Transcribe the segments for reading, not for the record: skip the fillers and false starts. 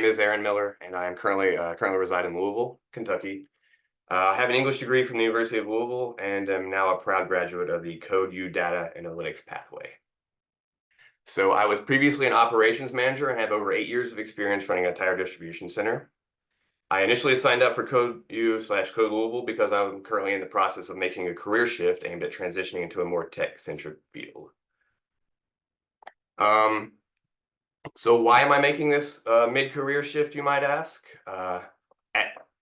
name is Aaron Miller, and I am currently reside in Louisville, Kentucky. I have an English degree from the University of Louisville, and am now a proud graduate of the CodeU Data Analytics pathway. So I was previously an operations manager and have over 8 years of experience running a tire distribution center. I initially signed up for CodeU/Code Louisville because I'm currently in the process of making a career shift aimed at transitioning into a more tech-centric field. So why am I making this mid-career shift, you might ask? At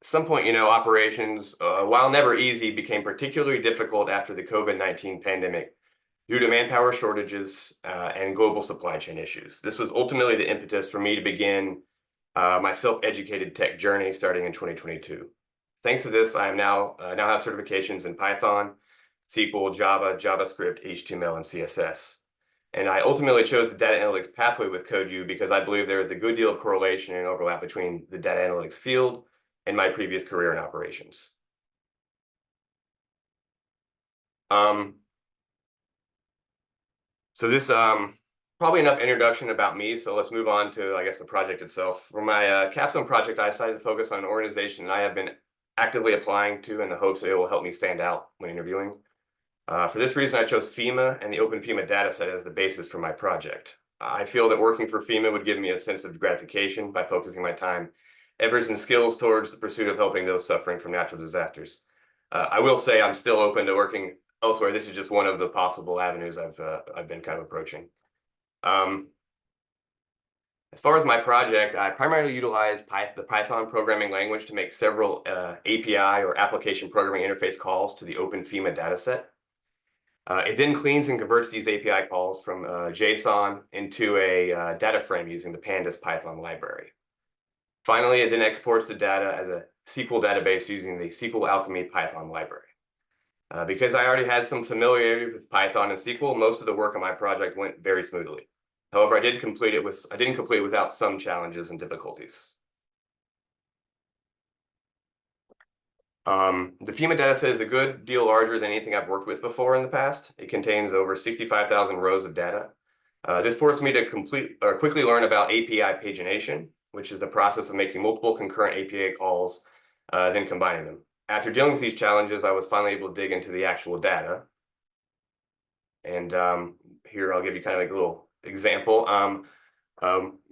some point, operations, while never easy, became particularly difficult after the COVID-19 pandemic due to manpower shortages and global supply chain issues. This was ultimately the impetus for me to begin my self-educated tech journey starting in 2022. Thanks to this, I am now have certifications in Python, SQL, Java, JavaScript, HTML, and CSS. And I ultimately chose the data analytics pathway with CodeU because I believe there is a good deal of correlation and overlap between the data analytics field and my previous career in operations. So this probably enough introduction about me. So let's move on to, I guess, the project itself. For my capstone project, I decided to focus on an organization that I have been actively applying to in the hopes that it will help me stand out when interviewing. For this reason, I chose FEMA and the Open FEMA dataset as the basis for my project. I feel that working for FEMA would give me a sense of gratification by focusing my time, efforts, and skills towards the pursuit of helping those suffering from natural disasters. I will say I'm still open to working elsewhere. This is just one of the possible avenues I've been kind of approaching. As far as my project, I primarily utilize the Python programming language to make several API or application programming interface calls to the Open FEMA dataset. It then cleans and converts these API calls from JSON into a data frame using the Pandas Python library. Finally, it then exports the data as a SQL database using the SQL Alchemy Python library. Because I already had some familiarity with Python and SQL, most of the work on my project went very smoothly. However, I didn't complete it without some challenges and difficulties. The FEMA dataset is a good deal larger than anything I've worked with before in the past. It contains over 65,000 rows of data. This forced me to quickly learn about API pagination, which is the process of making multiple concurrent API calls, then combining them. After dealing with these challenges, I was finally able to dig into the actual data. And here I'll give you kind of like a little example.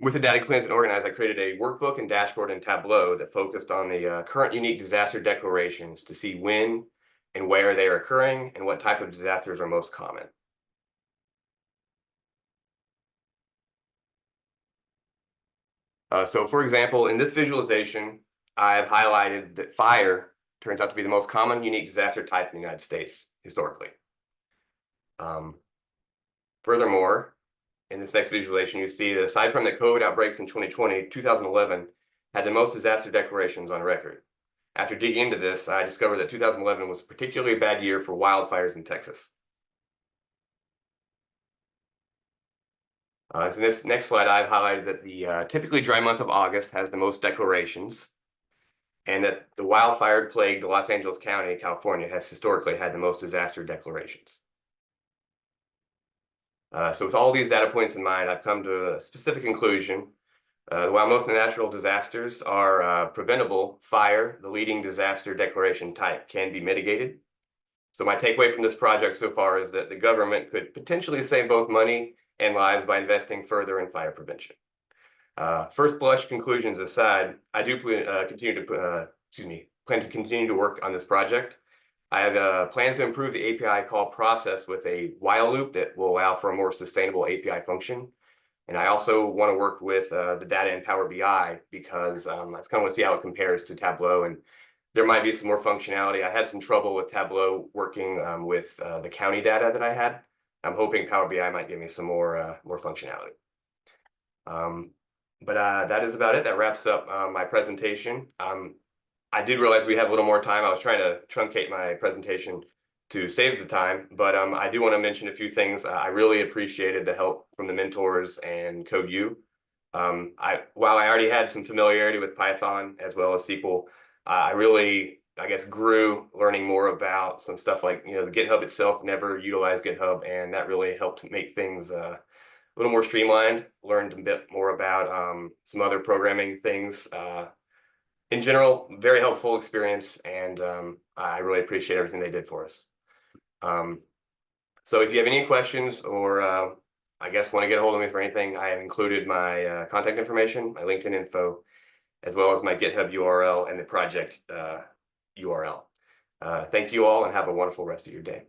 With the data cleansed and organized, I created a workbook and dashboard in Tableau that focused on the current unique disaster declarations to see when and where they are occurring and what type of disasters are most common. So for example, in this visualization, I've highlighted that fire turns out to be the most common unique disaster type in the United States historically. Furthermore, in this next visualization, you see that aside from the COVID outbreaks in 2020, 2011 had the most disaster declarations on record. After digging into this, I discovered that 2011 was a particularly bad year for wildfires in Texas. So in this next slide, I've highlighted that the typically dry month of August has the most declarations, and that the wildfire-plagued Los Angeles County, California, has historically had the most disaster declarations. So with all these data points in mind, I've come to a specific conclusion. While most natural disasters are preventable, fire, the leading disaster declaration type, can be mitigated. So my takeaway from this project so far is that the government could potentially save both money and lives by investing further in fire prevention. First blush conclusions aside, I do plan to continue to work on this project. I have plans to improve the API call process with a while loop that will allow for a more sustainable API function. And I also want to work with the data in Power BI because I just kind of want to see how it compares to Tableau, and there might be some more functionality. I had some trouble with Tableau working with the county data that I had. I'm hoping Power BI might give me some more functionality. But that is about it. That wraps up my presentation. I did realize we have a little more time. I was trying to truncate my presentation to save the time, but I do want to mention a few things. I really appreciated the help from the mentors and CodeU. While I already had some familiarity with Python as well as SQL, I really, I guess, grew learning more about some stuff like, the GitHub itself. Never utilized GitHub, and that really helped make things little more streamlined, learned a bit more about some other programming things. In general, very helpful experience, and I really appreciate everything they did for us. So if you have any questions or I guess want to get a hold of me for anything, I have included my contact information, my LinkedIn info, as well as my GitHub URL and the project URL. Thank you all and have a wonderful rest of your day.